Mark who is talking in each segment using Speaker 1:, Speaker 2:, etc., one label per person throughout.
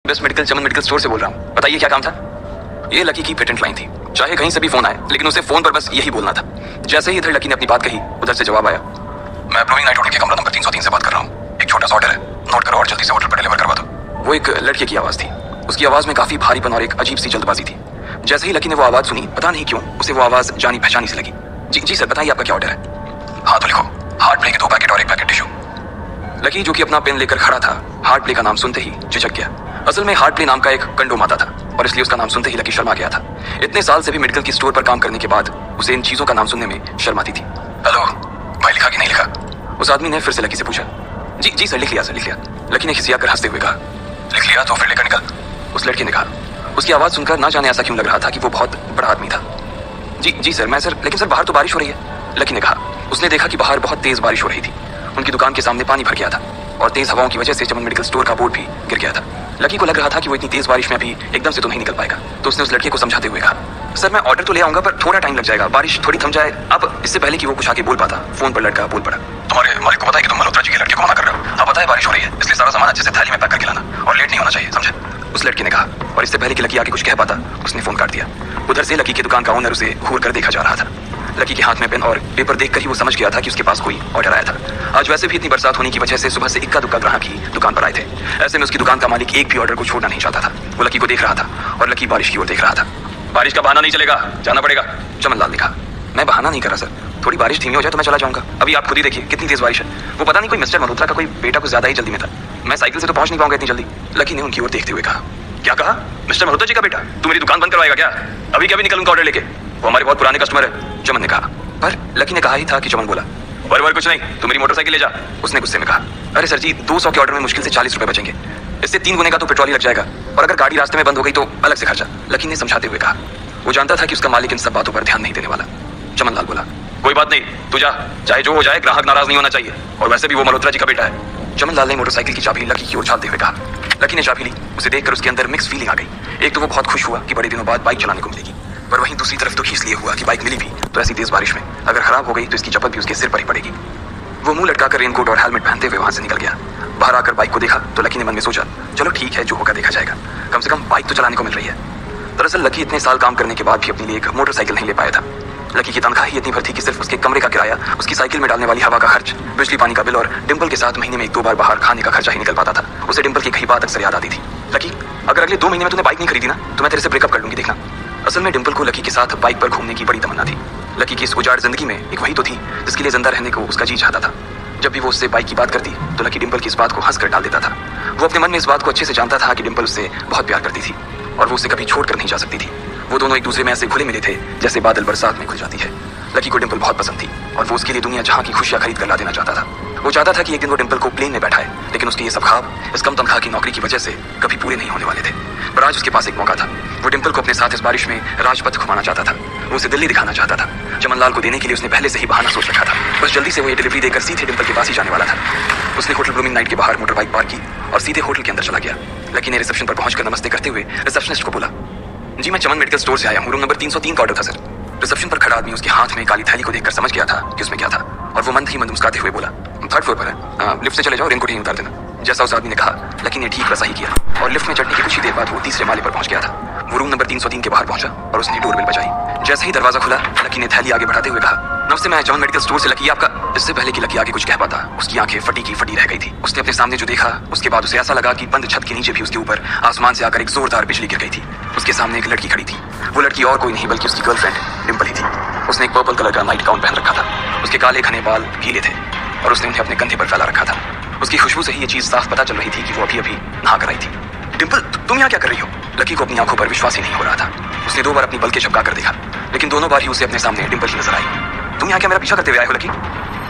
Speaker 1: Best medical चमन medical store से बोल रहा हूँ। बताइए क्या काम था? ये लकी की पेटेंट लाइन थी। चाहे कहीं से भी फोन आए, लेकिन उसे फोन पर बस यही बोलना था। जैसे ही इधर लकी ने अपनी बात कही, उधर से जवाब आया, मैं ब्लूइंग नाइट होटल के कमरा नंबर 303 से बात कर रहा हूँ। एक छोटा सा ऑर्डर है, नोट करो और जल्दी से होटल पर डिलीवर करवा दो। वो एक लड़के की आवाज थी। उसकी आवाज में काफी भारीपन और एक अजीब सी जल्दबाजी थी। जैसे ही लकी ने वो आवाज सुनी, पता नहीं क्यों उसे वो आवाज जानी पहचानी सी लगी। जी सर, बताइए आपका क्या ऑर्डर है? हाँ तो लिखो, हार्ट प्ले के 2 पैकेट और 1 पैकेट टिश्यू। लकी जो कि अपना पेन लेकर खड़ा था, हार्ट प्ले का नाम सुनते ही झिझक गया। असल में हार्ट प्ले नाम का एक कंडोम आता था और इसलिए उसका नाम सुनते ही लकी शर्मा गया था। इतने साल से भी मेडिकल की स्टोर पर काम करने के बाद उसे इन चीजों का नाम सुनने में शर्म आती थी। हेलो भाई, लिखा कि नहीं लिखा? उस आदमी ने फिर से लकी से पूछा। जी सर, लिख लिया सर, लिख लिया। लकी ने खिसिया कर हंसते हुए कहा, लिख लिया तो फिर लेकर निकल। उस लड़के ने कहा। उसकी आवाज सुनकर ना जाने ऐसा क्यों लग रहा था कि वो बहुत बड़ा आदमी था। जी सर, मैं सर, लेकिन सर बाहर तो बारिश हो रही है। लकी ने कहा। उसने देखा कि बाहर बहुत तेज बारिश हो रही थी। उनकी दुकान के सामने पानी भर गया था और तेज हवाओं की वजह से चमन मेडिकल स्टोर का बोर्ड भी गिर गया था। लकी को लग रहा था कि वो इतनी तेज बारिश में अभी एकदम से तो नहीं निकल पाएगा। तो उसने उस लड़के को समझाते हुए कहा, सर मैं ऑर्डर तो ले आऊंगा पर थोड़ा टाइम लग जाएगा, बारिश थोड़ी थम जाए। अब इससे पहले कि वो कुछ आगे बोल पाता, फोन पर लड़का बोल पड़ा, तुम्हारे मालिक को पता है कि तुम मल्होत्रा जी के लड़के को मना कर रहे हो? अब पता है बारिश हो रही है, इसलिए सारा सामान अच्छे से थैली में पैक करके लाना और लेट नहीं होना चाहिए, समझे? उस लड़के ने कहा और इससे पहले कि लकी आगे कुछ कह पाता, उसने फोन काट दिया। उधर से लकी की दुकान का ओनर उसे घूर कर देखा जा रहा था। लकी के हाथ में पेन और पेपर देखकर ही वो समझ गया था कि उसके पास कोई ऑर्डर आया था। आज वैसे भी इतनी बरसात होने की वजह से सुबह से इक्का दुक्का ग्राहक ही दुकान पर आए थे। ऐसे में उसकी दुकान का मालिक एक भी ऑर्डर को छोड़ना नहीं चाहता था। वो लकी को देख रहा था और लकी बारिश की ओर देख रहा था। बारिश का बहाना नहीं चलेगा, जाना पड़ेगा। चमन लाल ने कहा। मैं बहाना नहीं कर रहा सर, थोड़ी बारिश धीमी हो जाए तो मैं चला जाऊंगा। अभी आप खुद ही देखिए कितनी तेज बारिश है। वो पता नहीं कोई मिस्टर मल्होत्रा का कोई बेटा कुछ ज्यादा ही जल्दी में था। मैं साइकिल से तो पहुंच नहीं पाऊंगा इतनी जल्दी। लकी ने उनकी ओर देखते हुए कहा। क्या कहा? मिस्टर मल्होत्रा जी का बेटा? तू मेरी दुकान बंद करवाएगा क्या? अभी क्या भी निकल उनका ऑर्डर लेके, वो हमारे बहुत पुराने कस्टमर है, चमन ने कहा। पर लकी ने कहा ही था कि चमन बोला, वर कुछ नहीं, तू मेरी मोटरसाइकिल ले जा। उसने गुस्से में कहा, अरे सर जी, 200 के ऑर्डर में मुश्किल से 40 रुपए बचेंगे, इससे 3 गुने का तो पेट्रोल ही लग जाएगा, और अगर गाड़ी रास्ते में बंद हो गई तो अलग से खर्चा। लकी ने समझाते हुए कहा। वो जानता था कि उसका मालिक इन सब बातों पर ध्यान नहीं देने वाला। चमन लाल बोला, कोई बात नहीं, तू जा, चाहे जो हो जाए, ग्राहक नाराज नहीं होना चाहिए, और वैसे भी वो मल्होत्रा जी का बेटा है। चमन लाल ने मोटरसाइकिल की चाबी लकी की ओर छापते हुए कहा। लकी ने चाबी ली। उसे देखकर उसके अंदर मिक्स फीलिंग आ गई। एक तो वो बहुत खुश हुआ कि बड़े दिनों बाद बाइक चलाने को मिलेगी, पर वहीं दूसरी तरफ दुखी इसलिए हुआ कि बाइक मिली भी तो ऐसी तेज बारिश में अगर खराब हो गई तो इसकी चपत भी उसके सिर पर ही पड़ेगी। वो मुंह लटकाकर रेनकोट और हेलमेट पहनते हुए वहां से निकल गया। बाहर आकर बाइक को देखा तो लकी ने मन में सोचा, चलो ठीक है, जो होगा देखा जाएगा, कम से कम बाइक तो चलाने को मिल रही है। दरअसल लकी इतने साल काम करने के बाद भी अपने लिए एक मोटरसाइकिल नहीं ले पाया था। लकी की तनख्वाह ही इतनी भर थी कि सिर्फ उसके कमरे का किराया, उसकी साइकिल में डालने वाली हवा का खर्च, बिजली पानी का बिल और डिंपल के साथ महीने में 1-2 बार बाहर खाने का खर्चा ही निकल पाता था। उसे डिंपल की कही बात अक्सर याद आती थी, लकी अगर अगले 2 महीने में तूने बाइक नहीं खरीदी ना तो मैं तेरे से ब्रेकअप कर लूंगी, देखना। असल में डिंपल को लकी के साथ बाइक पर घूमने की बड़ी तमन्ना थी। लकी की इस उजाड़ जिंदगी में एक वही तो थी जिसके लिए जिंदा रहने को उसका जी चाहता था। जब भी वो उससे बाइक की बात करती तो लकी डिंपल की इस बात को हंस कर टाल देता था। वो अपने मन में इस बात को अच्छे से जानता था कि डिंपल उससे बहुत प्यार करती थी और वो उसे कभी छोड़ कर नहीं जा सकती थी। वो दोनों एक दूसरे में ऐसे घुले मिले थे जैसे बादल बरसात में घुल जाती है। लकी को डिंपल बहुत पसंद थी और वो उसके लिए दुनिया जहां की खुशियां खरीद कर ला देना चाहता था। वो चाहता था कि एक दिन वो डिंपल को प्लेन में बैठाए, लेकिन उसके ये सब ख्वाब इस कम तनख्वाह की नौकरी की वजह से कभी पूरे नहीं होने वाले थे। पर आज उसके पास एक मौका था। वो डिंपल को अपने साथ इस बारिश में राजपथ घुमाना चाहता था। वो उसे दिल्ली दिखाना चाहता था। चमन लाल को देने के लिए उसने पहले से ही बहाना सोच रखा था। बस जल्दी से वो ये डिलीवरी देकर सीधे डिंपल के पास ही जाने वाला था। उसने होटल ब्लूमिंग नाइट के बाहर मोटर बाइक पार्क की और सीधे होटल के अंदर चला गया। लकी ने रिसेप्शन पर पहुंचकर नमस्ते करते हुए रिसेप्शनिस्ट को बोला, जी मैं चमन मेडिकल स्टोर से आया हूँ, रूम नंबर 303 का ऑर्डर था सर। रिसेप्शन पर खड़ा आदमी उसके हाथ में काली थैली को देखकर समझ गया था कि उसमें क्या था और वो मंद ही मंद मुस्कुराते हुए बोला, 3rd फ्लोर पर है, लिफ्ट से चले जाओ, रेनकोट ही उतार देना। जैसा उस आदमी ने कहा, लकी ने ठीक वैसा ही किया और लिफ्ट में चढ़ने की कुछ ही देर बाद वो 3रे माले पर पहुंच गया था। वो रूम नंबर 303 के बाहर पहुंचा और उसने डोरबेल बजाई। जैसे ही दरवाजा खुला, लकी ने थैली आगे बढ़ाते हुए कहा, नमस्ते, मैं चमन मेडिकल स्टोर से लकी आपका। इससे पहले कि लकी आगे कुछ कह पाता, उसकी आंखें फटी की फटी रह गई थी। उसने अपने सामने जो देखा उसके बाद उसे ऐसा लगा कि बंद छत के नीचे भी उसके ऊपर आसमान से आकर एक जोरदार बिजली गिर गई थी। उसके सामने एक लड़की खड़ी थी। वो लड़की और कोई नहीं बल्कि उसकी गर्लफ्रेंड डिंपल ही थी। उसने एक पर्पल कलर का नाइट गाउन पहन रखा था। उसके काले घने बाल गीले थे और उसने उन्हें अपने कंधे पर फैला रखा था। उसकी खुशबू से ही ये चीज साफ पता चल रही थी कि वो अभी अभी नहा कर आई थी। डिंपल, तुम यहाँ क्या कर रही हो? लकी को अपनी आंखों पर विश्वास ही नहीं हो रहा था। उसने 2 बार अपनी पलकें झपका कर देखा, लेकिन दोनों बार ही उसे अपने सामने डिंपल ही नजर आई। तुम यहाँ क्या मेरा पीछा करते हुए आए हो लकी?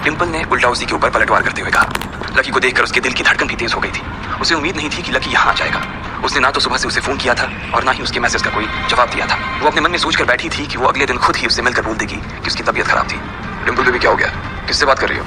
Speaker 1: डिंपल ने उल्टा उसी के ऊपर पलटवार करते हुए कहा। लकी को देखकर उसके दिल की धड़कन भी तेज हो गई थी। उसे उम्मीद नहीं थी कि लकी यहाँ आ जाएगा। उसने ना तो सुबह से उसे फोन किया था और ना ही उसके मैसेज का कोई जवाब दिया था। वो अपने मन में सोचकर बैठी थी कि वो अगले दिन खुद ही उससे मिलकर बोल देगी कि उसकी तबीयत खराब थी। डिंपल बेबी, क्या हो गया? किससे बात कर रही हो?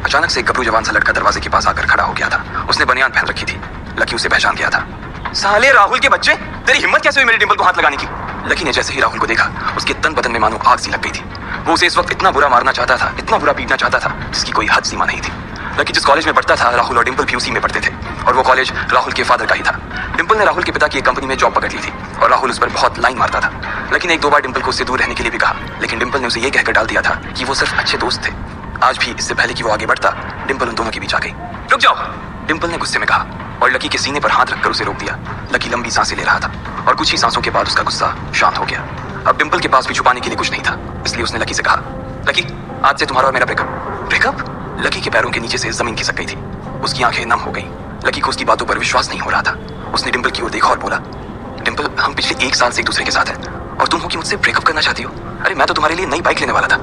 Speaker 1: अचानक से एक गबरू जवान सा लड़का दरवाजे के पास आकर खड़ा हो गया था। उसने बनियान पहन रखी थी। लकी उसे पहचान गया था। साले राहुल के बच्चे, तेरी हिम्मत कैसे हुई मेरे डिंपल को हाथ लगाने की? लकी ने जैसे ही राहुल को देखा, उसके तन बदन में मानो आग सी लग गई थी। वो उसे इस वक्त इतना बुरा मारना चाहता था, इतना बुरा पीटना चाहता था जिसकी कोई हद सीमा नहीं थी। लकी जिस कॉलेज में पढ़ता था, राहुल और डिंपल भी उसी में पढ़ते थे और वो कॉलेज राहुल के फादर का ही था। डिंपल डिम्पल ने राहुल के पिता की एक कंपनी में जॉब पकड़ ली थी और राहुल उस पर बहुत लाइन मारता था। लेकिन एक दो बार डिम्पल को उससे दूर रहने के लिए भी कहा, लेकिन डिम्पल ने उसे ये कहकर डाल दिया था कि वो सिर्फ अच्छे दोस्त थे। आज भी इससे पहले कि वो आगे बढ़ता, डिम्पल उन दोनों के बीच आ गई। रुक जाओ, डिम्पल ने गुस्से में कहा और लकी के सीने पर हाथ रखकर उसे रोक दिया। लकी लंबी सांसें ले रहा था और कुछ ही सांसों के बाद उसका गुस्सा शांत हो गया। अब डिम्पल के पास भी छुपाने के लिए कुछ नहीं था, इसलिए उसने लकी से कहा, लकी आज से तुम्हारा और मेरा ब्रेकअप। ब्रेकअप? लकी के पैरों के नीचे से जमीन खिसक गई थी। उसकी आंखें नम हो गई। लकी को उसकी बातों पर विश्वास नहीं हो रहा था। उसने डिम्पल की ओर देखा और बोला, डिम्पल हम पिछले 1 साल से एक दूसरे के साथ हैं और तुम हो कि मुझसे ब्रेकअप करना चाहती हो? अरे मैं तो तुम्हारे लिए नई बाइक लेने वाला था।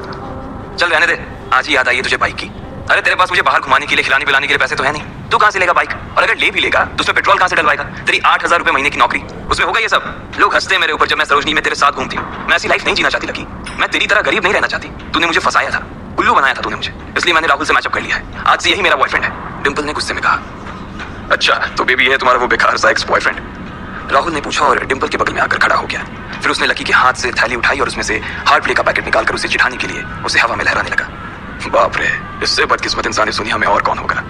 Speaker 1: चल रहने दे, आज ही याद आई है तुझे बाइक की। अरे तेरे पास मुझे बाहर घुमाने के लिए, खिलाने पिलाने के लिए पैसे तो है नहीं, तू कहाँ से लेगा बाइक? और अगर ले भी लेगा तो उसमें पेट्रोल कहाँ से डलवाएगा? तेरी 8,000 रुपए महीने की नौकरी, उसमें होगा ये सब? लोग हंसते हैं मेरे ऊपर जब मैं सरोजनी में तेरे साथ घूमती हूँ। मैं ऐसी लाइफ नहीं जीना चाहती लकी। मैं तेरी तरह गरीब नहीं रहना चाहती। तूने मुझे फंसाया था, उल्लू बनाया था तूने मुझे, इसलिए मैंने राहुल से मैचअप कर लिया है। आज से यही मेरा बॉयफ्रेंड है, डिम्पल ने गुस्से में कहा। अच्छा तो बेबी है तुम्हारा वो बेकार सा एक्स बॉयफ्रेंड? राहुल ने पूछा और डिम्पल के बगल में आकर खड़ा हो गया। फिर उसने लकी के हाथ से थैली उठाई और उसमें से हार्ड प्ले का पैकेट निकालकर उसे चिढ़ाने के लिए उसे हवा में लहराने लगा। बाप रे, इससे बदकिस्मत इंसान इस दुनिया में और कौन होगा?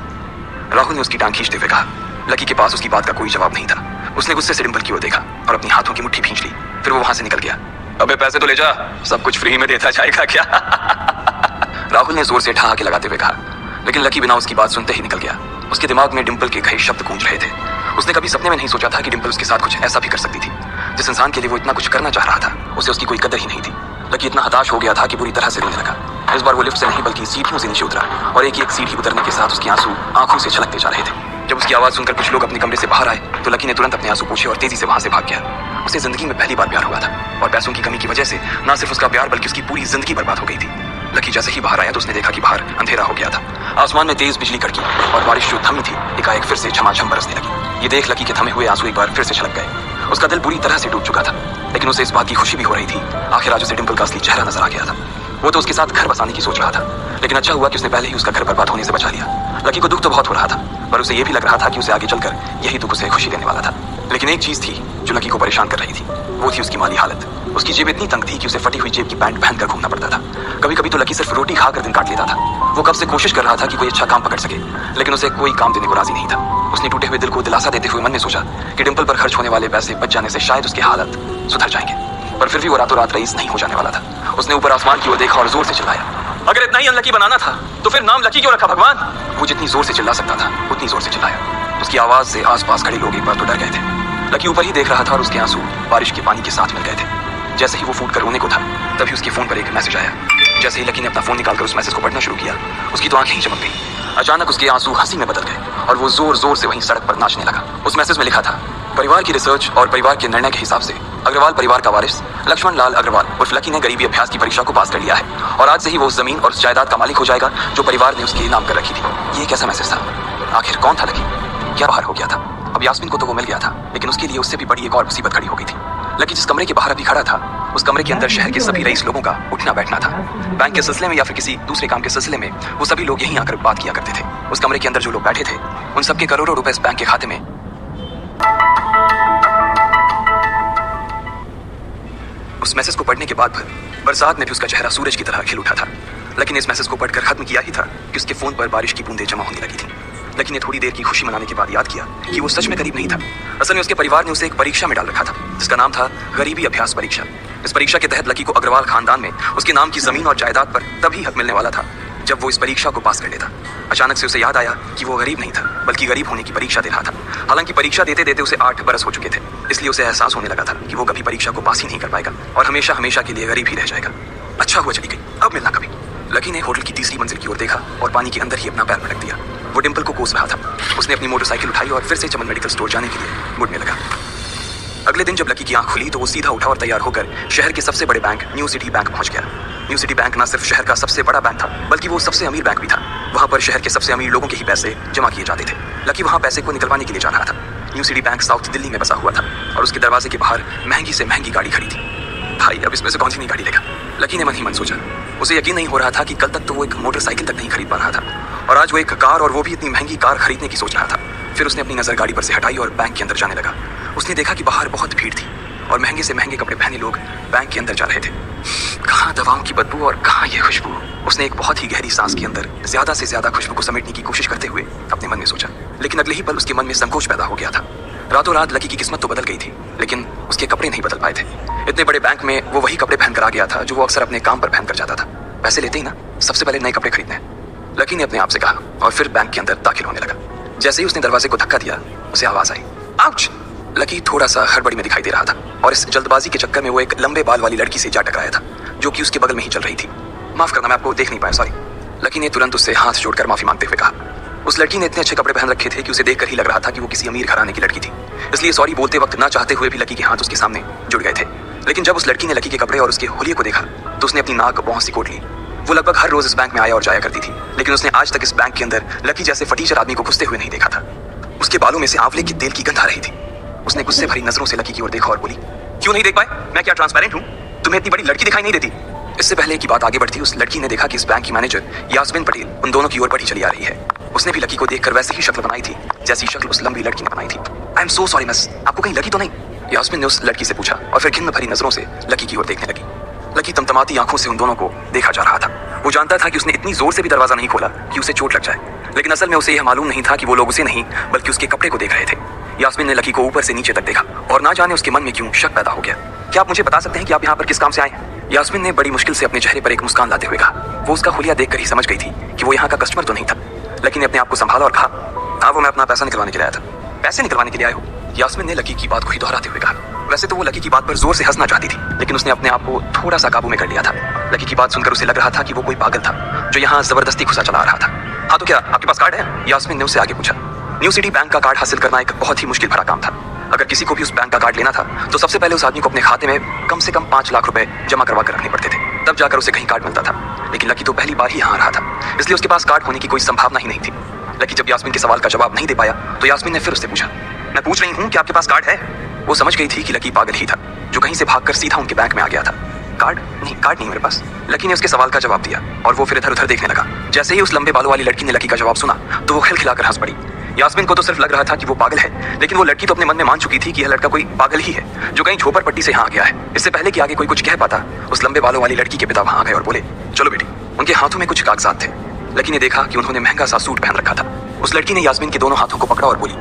Speaker 1: राहुल ने उसकी टांग खींचते हुए कहा। लकी के पास उसकी बात का कोई जवाब नहीं था। उसने गुस्से से डिम्पल की ओर देखा और अपनी हाथों की मुट्ठी खींच ली। फिर वो वहां से निकल गया। अबे पैसे तो ले जा, सब कुछ फ्री में देता जाएगा क्या? राहुल ने जोर से ठहाके लगाते हुए कहा, लेकिन लकी बिना उसकी बात सुनते ही निकल गया। उसके दिमाग में डिम्पल के कई शब्द गूंज रहे थे। उसने कभी सपने में नहीं सोचा था कि डिम्पल उसके साथ कुछ ऐसा भी कर सकती थी। जिस इंसान के लिए वो इतना कुछ करना चाह रहा था, उसे उसकी कोई कदर ही नहीं थी। लकी इतना हताश हो गया था कि बुरी तरह से रोने लगा। इस बार वो लिफ्ट से नहीं बल्कि सीढ़ियों से नीचे उतरा और एक एक सीढ़ी उतरने के साथ उसके आंसू आंखों से छलकते जा रहे थे। जब उसकी आवाज सुनकर कुछ लोग अपने कमरे से बाहर आए तो लकी ने तुरंत अपने आंसू पोंछे और तेजी से वहां से भाग गया। उसे जिंदगी में पहली बार प्यार हुआ था और पैसों की कमी की वजह से न सिर्फ उसका प्यार बल्कि उसकी पूरी जिंदगी बर्बाद हो गई थी। लकी जैसे ही बाहर आया तो उसने देखा कि बाहर अंधेरा हो गया था। आसमान में तेज बिजली कड़की और बारिश जो थमी थी एकाएक फिर से झमाझम बरसने लगी। ये देख लकी के थमे हुए आंसू एक बार फिर से छलक गए। उसका दिल बुरी तरह से डूब चुका था, लेकिन उसे इस बात की खुशी भी हो रही थी। आखिर आज उसे डिम्पल का असली चेहरा नजर आ गया था। वो तो उसके साथ घर बसाने की सोच रहा था, लेकिन अच्छा हुआ कि उसने पहले ही उसका घर बर्बाद होने से बचा लिया। लकी को दुख तो बहुत हो रहा था, पर उसे यह भी लग रहा था कि उसे आगे चलकर यही दुख उसे खुशी देने वाला था। लेकिन एक चीज थी जो लकी को परेशान कर रही थी, वो थी उसकी माली हालत। उसकी जेब इतनी तंग थी कि उसे फटी हुई जेब की पैंट पहनकर घूमना पड़ता था। कभी कभी तो लकी सिर्फ रोटी खाकर दिन काट लेता था। वो कब से कोशिश कर रहा था कि कोई अच्छा काम पकड़ सके, लेकिन उसे कोई काम देने को राजी नहीं था। उसने टूटे हुए दिल को दिलासा देते हुए मन में सोचा कि डिम्पल पर खर्च होने वाले पैसे बच जाने से शायद उसकी हालत सुधर जाएंगे, पर फिर भी वो रातों रात रईस नहीं हो जाने वाला था। उसने ऊपर आसमान की ओर देखा और जोर से चिल्लाया, अगर इतना ही अनलकी बनाना था तो फिर नाम लकी क्यों रखा भगवान? वो जितनी जोर से चिल्ला सकता था उतनी जोर से चिल्लाया। उसकी आवाज से आसपास खड़े लोग एक बार तो डर गए थे। लकी ऊपर ही देख रहा था और उसके आंसू बारिश के पानी के साथ मिल गए थे। जैसे ही वो फूट कर रोने को था, तभी उसके फोन पर एक मैसेज आया। जैसे ही लकी ने अपना फोन निकालकर उस मैसेज को पढ़ना शुरू किया, उसकी तो आंखें ही चमक गई। अचानक उसके आंसू हंसी में बदल गए और वो जोर जोर से वहीं सड़क पर नाचने लगा। उस मैसेज में लिखा था, परिवार की रिसर्च और परिवार के निर्णय के हिसाब से अग्रवाल परिवार का वारिस लक्ष्मण लाल अग्रवाल उर्फ लकी ने गरीबी अभ्यास की परीक्षा को पास कर लिया है और आज से ही वो उस जमीन और उस जायदाद का मालिक हो जाएगा जो परिवार ने उसके नाम कर रखी थी। ये कैसा मैसेज था? आखिर कौन था लकी? क्या बाहर हो गया था? अब यास्मीन को तो वो मिल गया था, लेकिन उसके लिए उससे भी बड़ी एक और मुसीबत खड़ी हो गई थी। लकी जिस कमरे के बाहर अभी खड़ा था, उस कमरे के अंदर शहर के सभी रईस लोगों का उठना बैठना था। बैंक के सिलसिले में या फिर किसी दूसरे काम के सिलसिले में वो सभी लोग यहीं आकर बात किया करते थे। उस कमरे के अंदर जो लोग बैठे थे, उन सबके करोड़ों रुपए इस बैंक के खाते में उस मैसेज को पढ़ने के बाद बरसात में भी उसका चेहरा सूरज की तरह खिल उठा था। लेकिन इस मैसेज को पढ़कर खत्म किया ही था कि उसके फोन पर बारिश की बूंदें जमा होने लगी थी। लेकिन ने थोड़ी देर की खुशी मनाने के बाद याद किया कि वो सच में गरीब नहीं था। असल में उसके परिवार ने उसे एक परीक्षा में डाल रखा था जिसका नाम था गरीबी अभ्यास परीक्षा। इस परीक्षा के तहत लकी को अग्रवाल खानदान में उसके नाम की जमीन और जायदाद पर तभी हक मिलने वाला था जब वो इस परीक्षा को पास कर लेता। अचानक से उसे याद आया कि वो गरीब नहीं था बल्कि गरीब होने की परीक्षा दे रहा था। हालांकि परीक्षा देते देते उसे 8 बरस हो चुके थे, इसलिए उसे एहसास होने लगा था कि वो कभी परीक्षा को पास ही नहीं कर पाएगा और हमेशा हमेशा के लिए गरीब ही रह जाएगा। अच्छा हुआ चली गई, अब मिलना कभी। लकी ने होटल की तीसरी मंजिल की ओर देखा और पानी के अंदर ही अपना पैर पटक दिया। वो डिम्पल को कोस रहा था। उसने अपनी मोटरसाइकिल उठाई और फिर से चमन मेडिकल स्टोर जाने के लिए मुड़ने लगा। अगले दिन जब लकी की आंख खुली तो वो सीधा उठा और तैयार होकर शहर के सबसे बड़े बैंक न्यू सिटी बैंक पहुंच गया। न्यू सिटी बैंक न सिर्फ शहर का सबसे बड़ा बैंक था बल्कि वो सबसे अमीर बैंक भी था। वहां पर शहर के सबसे अमीर लोगों के ही पैसे जमा किए जाते थे। लकी वहां पैसे को निकलवाने के लिए जा रहा था। New city bank south Delhi में बसा हुआ था और उसके दरवाजे के बाहर महंगी से महंगी गाड़ी खड़ी थी। भाई अब इसमें से कौन सी नई गाड़ी लेगा? लकी ने मन ही मन सोचा। उसे यकीन नहीं हो रहा था कि कल तक तो वो एक मोटरसाइकिल तक नहीं खरीद पा रहा था और आज वो एक कार और वो भी इतनी महंगी कार खरीदने की सोच रहा था। फिर उसने अपनी नजर गाड़ी पर से हटाई और बैंक के अंदर जाने लगा। उसने देखा कि बाहर बहुत भीड़ थी और महंगे से महंगे कपड़े पहने लोग बैंक के अंदर जा रहे थे। कहाँ दवाओं की बदबू और कहाँ ये खुशबू? उसने एक बहुत ही गहरी सांस के अंदर ज्यादा से ज्यादा खुशबू को समेटने की कोशिश करते हुए अपने मन में सोचा, लेकिन अगले ही पल उसके मन में संकोच पैदा हो गया था। रातों रात लकी की किस्मत तो बदल गई थी, लेकिन उसके कपड़े नहीं बदल पाए थे। इतने बड़े बैंक में वो वही कपड़े पहनकर आ गया था जो वो अक्सर अपने काम पर पहनकर जाता था। पैसे लेते ही ना सबसे पहले नए कपड़े खरीदने हैं, लकी ने अपने आप से कहा और फिर बैंक के अंदर दाखिल होने लगा। जैसे ही उसने दरवाजे को धक्का दिया, उसे आवाज आई, आउच! लकी थोड़ा सा हड़बड़ी में दिखाई दे रहा था और इस जल्दबाजी के चक्कर में वो एक लंबे बाल वाली लड़की से जा टकराया था जो कि उसके बगल में ही चल रही थी। माफ करना, मैं आपको देख नहीं पाया, सॉरी। लकी ने तुरंत उससे हाथ जोड़कर माफी मांगते हुए कहा। उस लड़की ने इतने अच्छे कपड़े पहन रखे थे कि उसे देखकर ही लग रहा था कि वो किसी अमीर घराने की लड़की थी, इसलिए सॉरी बोलते वक्त ना चाहते हुए भी लकी के हाथ उसके सामने जुड़ गए थे। लेकिन जब उस लड़की ने लकी के कपड़े और उसके हुलिये को देखा तो उसने अपनी नाक बहुत सी कोट ली। वो लगभग हर रोज इस बैंक में आया और जाया करती थी, लेकिन उसने आज तक इस बैंक के अंदर लकी जैसे फटीचर आदमी को घुसते हुए नहीं देखा था। उसके बालों में से आंवले के तेल की गंध आ रही थी। उसने गुस्से भरी नजरों से लकी की ओर देखा और बोली, क्यों नहीं देख पाए? मैं क्या ट्रांसपेरेंट हूँ? तुम्हें इतनी बड़ी लड़की दिखाई नहीं देती? इससे पहले की बात आगे बढ़ती, उस लड़की ने देखा कि इस बैंक की मैनेजर यास्मीन पटेल उन दोनों की ओर बढ़ी चली आ रही है। उसने भी लकी को देखकर वैसे ही शक्ल बनाई थी जैसी शक्ल उस लंबी लड़की ने बनाई थी। I am so sorry miss, आपको कहीं लगी तो नहीं? यास्मीन ने उस लड़की से पूछा और फिर घिन्न भरी नजरों से लकी की ओर देखने लगी। लकी तमतमाती आंखों से उन दोनों को देखा जा रहा था। वो जानता था कि उसने इतनी जोर से भी दरवाजा नहीं खोला कि उसे चोट लग जाए, लेकिन असल में उसे यह मालूम नहीं था कि वो लोग उसे नहीं बल्कि उसके कपड़े को देख रहे थे। यास्मीन ने लकी को ऊपर से नीचे तक देखा और ना जाने उसके मन में क्यों शक पैदा हो गया। क्या आप मुझे बता सकते हैं कि आप यहाँ पर किस काम से आए हैं? यास्मीन ने बड़ी मुश्किल से अपने चेहरे पर एक मुस्कान लाते हुए कहा। वो उसका हुलिया देखकर ही समझ गई थी कि वो यहाँ का कस्टमर तो नहीं था। लकी ने अपने आप को संभाला और कहा, हाँ वो मैं अपना पैसा निकलवाने के लिए आया था। पैसे निकलवाने के लिए आए हो? यास्मीन ने लकी की बात को ही दोहराते हुए कहा। वैसे तो वो लकी की बात पर जोर से हंसना चाहती थी, लेकिन उसने अपने आप को थोड़ा सा काबू में कर लिया था। लकी की बात सुनकर उसे लग रहा था कि वो कोई पागल था जो यहाँ जबरदस्ती घुसा चला आ रहा था। हाँ तो क्या आपके पास कार्ड है? यास्मीन ने उससे आगे पूछा। न्यू सिटी बैंक का कार्ड हासिल करना एक बहुत ही मुश्किल भरा काम था। अगर किसी को भी उस बैंक का कार्ड लेना था तो सबसे पहले उस आदमी को अपने खाते में कम से कम 5 लाख रुपए जमा करवा कर रखने पड़ते थे, तब जाकर उसे कहीं कार्ड मिलता था। लेकिन लकी तो पहली बार ही यहाँ आ रहा था, इसलिए उसके पास कार्ड होने की कोई संभावना ही नहीं थी। लकी जब यास्मीन के सवाल का जवाब नहीं दे पाया तो यास्मीन ने फिर उससे पूछा, मैं पूछ रही हूँ कि आपके पास कार्ड है? वो समझ गई थी कि लकी पागल ही था जो कहीं से भागकर सीधा उनके बैंक में आ गया था। कार्ड नहीं मेरे पास। लकी ने उसके सवाल का जवाब दिया और वो फिर इधर उधर देखने लगा। जैसे ही उस लंबे बालों वाली लड़की ने लकी का जवाब सुना तो वो खिलखिलाकर हंस पड़ी। यास्मीन को तो सिर्फ लग रहा था कि वो पागल है, लेकिन वो लड़की तो अपने मन में मान चुकी थी कि यह लड़का कोई पागल ही है जो कहीं झोपड़पट्टी से यहाँ आ गया है। इससे पहले कि आगे कोई कुछ कह पाता, उस लंबे बालों वाली लड़की के पिता वहां आ गए और बोले, चलो बेटी। उनके हाथों में कुछ कागजात थे। लकी ने देखा कि उन्होंने महंगा सा सूट पहन रखा था। उस लड़की ने यास्मीन के दोनों हाथों को पकड़ा और बोली,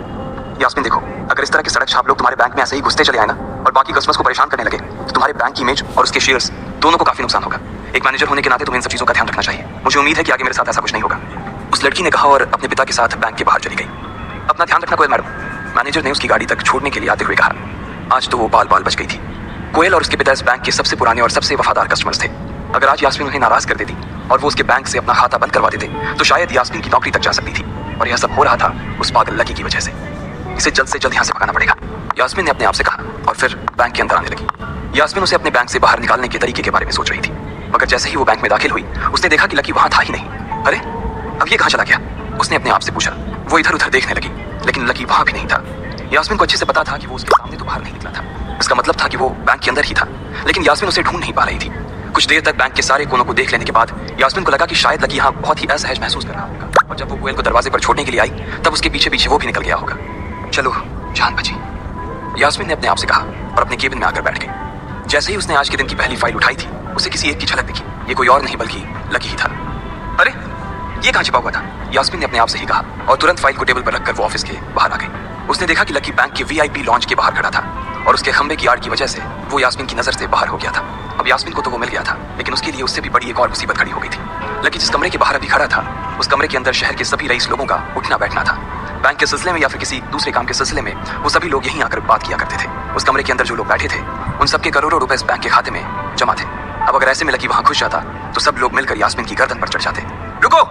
Speaker 1: यास्मीन देखो, अगर इस तरह के सड़क छाप लोग तुम्हारे बैंक में ऐसे ही घुसते चले आए ना और बाकी कस्टमर्स को परेशान करने लगे तो तुम्हारे बैंक की इमेज और उसके शेयर्स दोनों को काफी नुकसान होगा। एक मैनेजर होने के नाते तुम्हें इन सब चीजों का ध्यान रखना चाहिए। मुझे उम्मीद है कि आगे मेरे साथ ऐसा कुछ नहीं होगा। उस लड़की ने कहा और अपने पिता के साथ बैंक के बाहर चली गई। अपना ध्यान रखना कोयल मैडम, मैनेजर ने उसकी गाड़ी तक छोड़ने के लिए आते हुए कहा। आज तो वो बाल बाल बच गई थी। कोयल और उसके पिता इस बैंक के सबसे पुराने और सबसे वफादार कस्टमर्स थे। अगर आज यास्मीन उन्हें नाराज कर देती और वो उसके बैंक से अपना खाता बंद करवा देते तो शायद यास्मीन की नौकरी तक जा सकती थी, और यह सब हो रहा था उस पागल लकी की वजह से। इसे जल्द से जल्द यहाँ से भगाना पड़ेगा, यास्मीन ने अपने आप से कहा और फिर बैंक के अंदर आने लगी। यास्मीन उसे अपने बैंक से बाहर निकालने के तरीके के बारे में सोच रही थी, मगर जैसे ही वो बैंक में दाखिल हुई उसने देखा कि लकी वहां था ही नहीं। अरे अब ये कहाँ चला गया? उसने अपने आप से पूछा। वो इधर उधर देखने लगी, लेकिन लकी वहां भी नहीं था। यास्मीन को अच्छे से पता था कि वो उसके सामने तो बाहर नहीं निकला था। इसका मतलब था कि वो बैंक के अंदर ही था, लेकिन यास्मीन उसे ढूंढ नहीं पा रही थी। कुछ देर तक बैंक के सारे कोनों को देख लेने के बाद यास्मीन को लगा कि शायद लकी यहाँ बहुत ही असहज महसूस कर रहा होगा, और जब वो कोयल को दरवाजे पर छोड़ने के लिए आई तब उसके पीछे पीछे वो भी निकल गया होगा। चलो जान बची, यास्मीन ने अपने आप से कहा और अपने केबिन में आकर बैठ गई। जैसे ही उसने आज के दिन की पहली फाइल उठाई थी उसे किसी एक की झलक दिखी। ये कोई और नहीं बल्कि लकी ही था। अरे ये कहाँ छिपा हुआ था? यास्मीन ने अपने आप से ही कहा और तुरंत फाइल को टेबल पर रखकर वो ऑफिस के बाहर आ गई। उसने देखा कि लकी बैंक के VIP लॉन्च के बाहर खड़ा था और उसके खंबे की आड़ की वजह से वो यास्मीन की नजर से बाहर हो गया था। अब यास्मीन को तो वो मिल गया था, लेकिन उसके लिए उससे भी बड़ी एक और मुसीबत खड़ी हो गई थी। लकी जिस कमरे के बाहर अभी खड़ा था उस कमरे के अंदर शहर के सभी रईस लोगों का उठना बैठना था। बैंक के सिलसिले में या फिर किसी दूसरे काम के सिलसिले में वो सभी लोग यहीं आकर बात किया करते थे। उस कमरे के अंदर जो लोग बैठे थे उन सबके करोड़ों रुपए इस बैंक के खाते में जमा थे। अब अगर ऐसे में लकी वहां घुस जाता तो सब लोग मिलकर यास्मीन की गर्दन पर चढ़ जाते। रुको,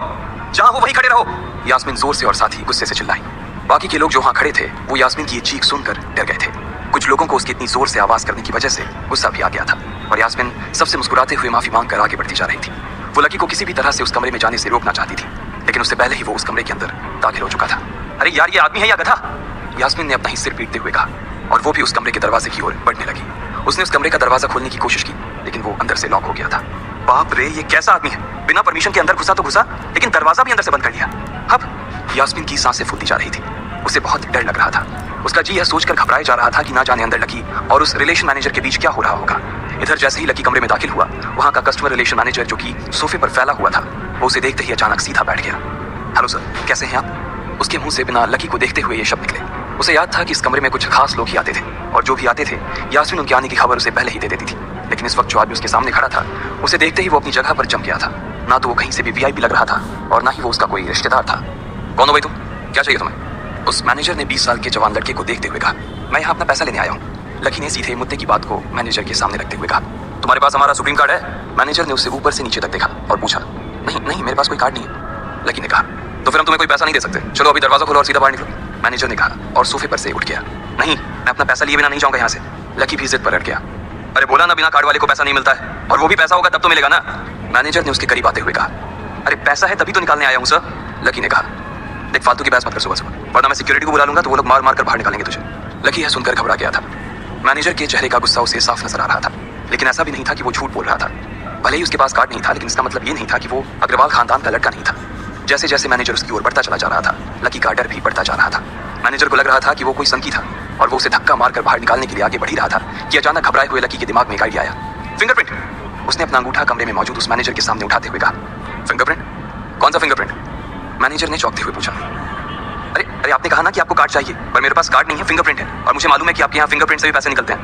Speaker 1: जहां हो वहीं खड़े रहो, यास्मीन जोर से और साथ ही गुस्से से चिल्लाई। बाकी के लोग जो वहां खड़े थे वो यास्मीन की ये चीख सुनकर डर गए थे। कुछ लोगों को उसकी इतनी जोर से आवाज करने की वजह से गुस्सा भी आ गया था और यास्मीन सबसे मुस्कुराते हुए माफी मांगकर आगे बढ़ती जा रही थी। वो लकी को किसी भी तरह से उस कमरे में जाने से रोकना चाहती थी, लेकिन उससे पहले ही वो उस कमरे के अंदर दाखिल हो चुका था। अरे यार, ये आदमी है या गधा? यास्मीन ने अपना ही सिर पीटते हुए कहा और वो भी उस कमरे के दरवाजे की ओर बढ़ने लगी। उसने उस कमरे का दरवाजा खोलने की कोशिश की, लेकिन वो अंदर से लॉक हो गया था। बाप रे, ये कैसा आदमी है? बिना परमिशन के अंदर घुसा तो घुसा, लेकिन दरवाजा भी अंदर से बंद कर लिया। अब यास्मीन की सांसें फूलती जा रही थी। उसे बहुत डर लग रहा था। उसका जी यह सोचकर घबराया जा रहा था कि ना जाने अंदर लकी और उस रिलेशन मैनेजर के बीच क्या हो रहा होगा। इधर जैसे ही लकी कमरे में दाखिल हुआ, वहां का कस्टमर रिलेशन मैनेजर जो कि सोफे पर फैला हुआ था वो उसे देखते ही अचानक सीधा बैठ गया। हेलो सर, कैसे हैं आप? उसके मुंह से बिना लकी को देखते हुए ये शब्द निकले। उसे याद था कि इस कमरे में कुछ खास लोग ही आते थे और जो भी आते थे यास्मीन उनके आने की खबर उसे पहले ही दे देती थी। लेकिन इस वक्त जो आदमी उसके सामने खड़ा था उसे देखते ही वो अपनी जगह पर जम गया था। ना तो वो कहीं से भी वीआईपी लग रहा था और ना ही वो उसका कोई रिश्तेदार था। कौन हो भाई तुम, क्या चाहिए तुम्हें? उस मैनेजर ने 20 साल के जवान लड़के को देखते हुए कहा। मैं यहाँ अपना पैसा लेने आया हूँ। लकी ने सीधे मुद्दे की बात को मैनेजर के सामने रखते हुए कहा। तुम्हारे पास हमारा सुप्रीम कार्ड है? मैनेजर ने उसे ऊपर से नीचे तक देखा और पूछा। नहीं नहीं, मेरे पास कोई कार्ड नहीं है। लकी ने कहा। तो फिर हम तुम्हें कोई पैसा नहीं दे सकते। चलो अभी दरवाजा खोलो और सीधा बाहर निकलो, मैनेजर ने कहा और सोफे पर से उठ गया। नहीं, मैं अपना पैसा लिए बिना नहीं जाऊंगा यहाँ से। लकी भी जिद पर अड़ गया। अरे बोला ना, बिना कार्ड वाले को पैसा नहीं मिलता है, और वो भी पैसा होगा तब तो मिलेगा ना। मैनेजर ने उसके करीब आते हुए कहा। अरे पैसा है तभी तो निकालने आया हूँ सर, लकी ने कहा। देख फालतू की बहस मत कर सुबह सुबह, वरना मैं सिक्योरिटी को बुला लूंगा तो वो लोग मार मार कर बाहर निकालेंगे तुझे। लकी यह सुनकर घबरा गया था। मैनेजर के चेहरे का गुस्सा उसे साफ नजर आ रहा था, लेकिन ऐसा भी नहीं था कि वो झूठ बोल रहा था। भले ही उसके पास कार्ड नहीं था, लेकिन इसका मतलब ये नहीं था कि वो अग्रवाल खानदान का लड़का नहीं था। जैसे जैसे मैनेजर उसकी ओर बढ़ता चला जा रहा था, लकी का डर भी बढ़ता जा रहा था। मैनेजर को लग रहा था कि वो कोई संकी था और वो उसे धक्का मारकर बाहर निकालने के लिए आगे बढ़ ही रहा था कि अचानक घबराए हुए लकी के दिमाग में एक आइडिया आया। फिंगरप्रिंट। उसने अपना अंगूठा कमरे में मौजूद उस मैनेजर के सामने उठाते हुए कहा। फिंगरप्रिंट? कौन सा फिंगरप्रिंट? मैनेजर ने चौंकते हुए पूछा। अरे अरे आपने कहा ना कि आपको कार्ड चाहिए, पर मेरे पास कार्ड नहीं है, फिंगरप्रिंट है, और मुझे मालूम है कि आपके यहाँ फिंगरप्रिंट से भी पैसे निकलते हैं।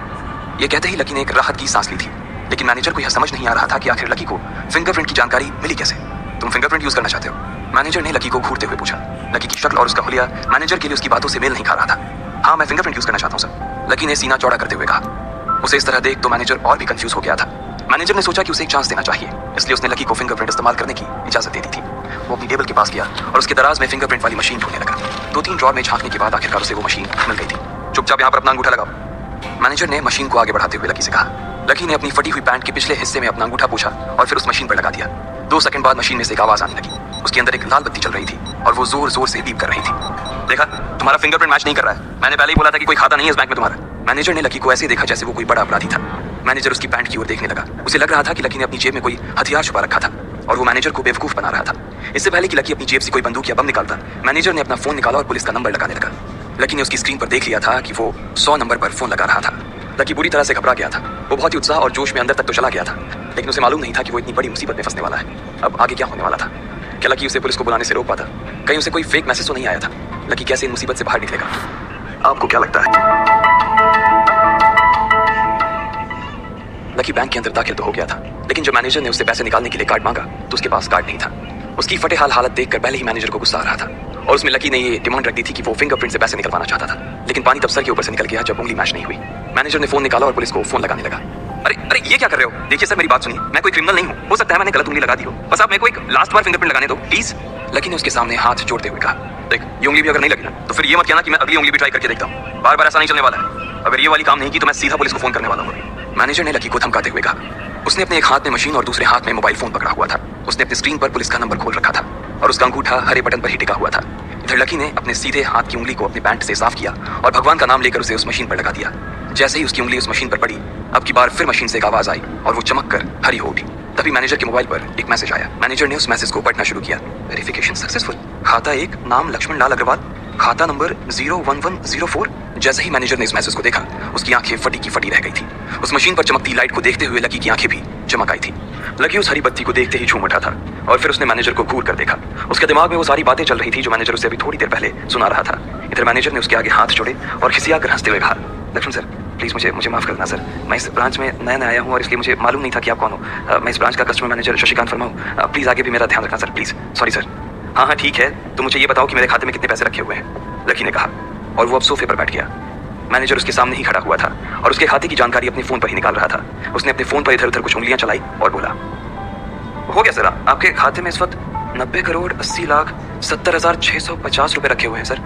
Speaker 1: ये कहते ही लकी ने एक राहत की सांस ली थी, लेकिन मैनेजर को यह समझ नहीं आ रहा था कि आखिर लकी को फिंगरप्रिंट की जानकारी मिली कैसे। तुम फिंगरप्रिंट यूज करना चाहते हो? मैनेजर ने लकी को घूरते हुए पूछा। लकी की शक्ल और उसका हुलिया मैनेजर के लिए उसकी बातों से मेल नहीं खा रहा था। हाँ, मैं फिंगरप्रिंट यूज करना चाहता हूँ सर, लकी ने सीना चौड़ा करते हुए कहा। उसे इस तरह देख तो मैनेजर और भी कंफ्यूज हो गया था। मैनेजर ने सोचा कि उसे एक चांस देना चाहिए, इसलिए उसने लकी को फिंगरप्रिंट इस्तेमाल करने की इजाजत दे दी थी। वो अपनी टेबल के पास गया और उसके दराज में फिंगरप्रिंट वाली मशीन ढूंढने लगा। 2-3 ड्रॉर में झांकने के बाद आखिरकार उसे वो मशीन मिल गई थी। चुपचाप यहाँ पर अपना अंगूठा लगाओ, मैनेजर ने मशीन को आगे बढ़ाते हुए लकी से कहा। लकी ने अपनी फटी हुई पैंट के पिछले हिस्से में अपना अंगूठा पूछा और फिर उस मशीन पर लगा दिया। 2 सेकंड बाद मशीन में से एक आवाज आने लगी। उसके अंदर एक लाल बत्ती चल रही थी और वो जोर जोर से बीप कर रही थी। देखा, तुम्हारा फिंगरप्रिंट मैच नहीं कर रहा है। मैंने पहले ही बोला था कि कोई खाता नहीं है इस बैंक में तुम्हारा। मैनेजर ने लकी को ऐसे देखा जैसे वो कोई बड़ा अपराधी था। मैनेजर उसकी पैंट की ओर देखने लगा। उसे लग रहा था कि लकी ने अपनी जेब में कोई हथियार छुपा रखा था और वो मैनेजर को बेवकूफ बना रहा था। इससे पहले कि लकी अपनी जेब से कोई बंदूक या बम निकालता, मैनेजर ने अपना फोन निकाला और पुलिस का नंबर लगाने लगा। लकी ने उसकी स्क्रीन पर देख लिया था कि वो 100 नंबर पर फोन लगा रहा था। लकी बुरी तरह से घबरा गया था। वो बहुत ही उत्साह और जोश में अंदर तक तो चला गया था, लेकिन उसे मालूम नहीं था कि वो इतनी बड़ी मुसीबत में फंसने वाला है। अब आगे क्या होने वाला था? क्या लकी उसे पुलिस को बुलाने से रोक पाता? कहीं उसे कोई फेक मैसेज तो नहीं आया था? लकी कैसे इन मुसीबत से बाहर निकलेगा? आपको क्या लगता है? लकी बैंक के अंदर दाखिल तो हो गया था, लेकिन जब मैनेजर ने उससे पैसे निकालने के लिए कार्ड मांगा तो उसके पास कार्ड नहीं था। उसकी फटे हाल हालत देखकर पहले ही मैनेजर को गुस्सा आ रहा था और उसमें लकी ने ये डिमांड रख दी थी कि वो फिंगरप्रिंट से पैसे निकलवाना चाहता था। लेकिन पानी तब सर के ऊपर से निकल गया जब उंगली मैच नहीं हुई। मैनेजर ने फोन निकाला और पुलिस को फोन लगाने लगा। अरे अरे ये क्या कर रहे हो? देखिए सर, मेरी बात सुनिए, मैं कोई क्रिमिनल नहीं हूँ। हो सकता है मैंने गलत उंगली लगा दी हो, बस आप मेरे को एक लास्ट बार फिंगरप्रिंट लगाने दो प्लीज। लकी ने उसके सामने हाथ जोड़ते हुए कहा। देख, ये उंगली भी अगर नहीं लगी ना तो फिर ये मत कहना कि मैं अगली उंगली भी ट्राई करके देखता हूँ। बार बार ऐसा नहीं चलने वाला है। अगर ये वाली काम नहीं की तो मैं सीधा पुलिस को फोन करने वाला हूँ। मैनेजर ने लकी को धमकाते हुए कहा। उसने अपने एक हाथ में मशीन और दूसरे हाथ में मोबाइल फोन पकड़ा हुआ था। उसने अपनी स्क्रीन पर पुलिस का नंबर खोल रखा था और उसका अंगूठा हरे बटन पर ही टिका हुआ था। इधर लकी ने अपने सीधे हाथ की उंगली को अपनी पैंट से साफ किया और भगवान का नाम लेकर उसे उस मशीन पर लगा दिया। जैसे ही उसकी उंगली उस मशीन पर पड़ी, अब की बार फिर मशीन से एक आवाज आई और वो चमक कर हरी हो उठी। तभी मैनेजर के मोबाइल पर एक मैसेज आया। मैनेजर ने उस मैसेज को पढ़ना शुरू किया। वेरिफिकेशन सक्सेसफुल, खाता 1, नाम लक्ष्मण लाल अग्रवाल, खाता नंबर 01104। जैसे ही मैनेजर ने इस मैसेज को देखा, उसकी आंखें फटी की फटी रह गई थी। उस मशीन पर चमकती लाइट को देखते हुए लकी की आंखें भी चमक आई थी। लकी उस हरी बत्ती को देखते ही झूम उठा था और फिर उसने मैनेजर को घूर कर देखा। उसके दिमाग में वो सारी बातें चल रही थी जो मैनेजर उसे अभी थोड़ी देर पहले सुना रहा था। इधर मैनेजर ने उसके आगे हाथ जोड़े और खिसिया कर हंसते हुए कहा। लक्ष्मण सर, प्लीज़ मुझे माफ़ करना सर। मैं इस ब्रांच में नया आया हूँ और इसलिए मुझे मालूम नहीं था कि आप कौन हो। मैं इस ब्रांच का कस्टमर मैनेजर शशिकांत वर्मा हूँ। प्लीज़ आगे भी मेरा ध्यान रखना सर, प्लीज़। Sorry sir. हाँ ठीक है, तो मुझे ये बताओ कि मेरे खाते में कितने पैसे रखे हुए हैं, लकी ने कहा और वो अब सोफे पर बैठ गया। मैनेजर उसके सामने ही खड़ा हुआ था और उसके खाते की जानकारी अपने फ़ोन पर ही निकाल रहा था। उसने अपने फ़ोन पर इधर उधर कुछ उंगलियां चलाई और बोला, हो गया सर, आपके खाते में इस वक्त 90,80,70,650 रुपए रखे हुए हैं सर।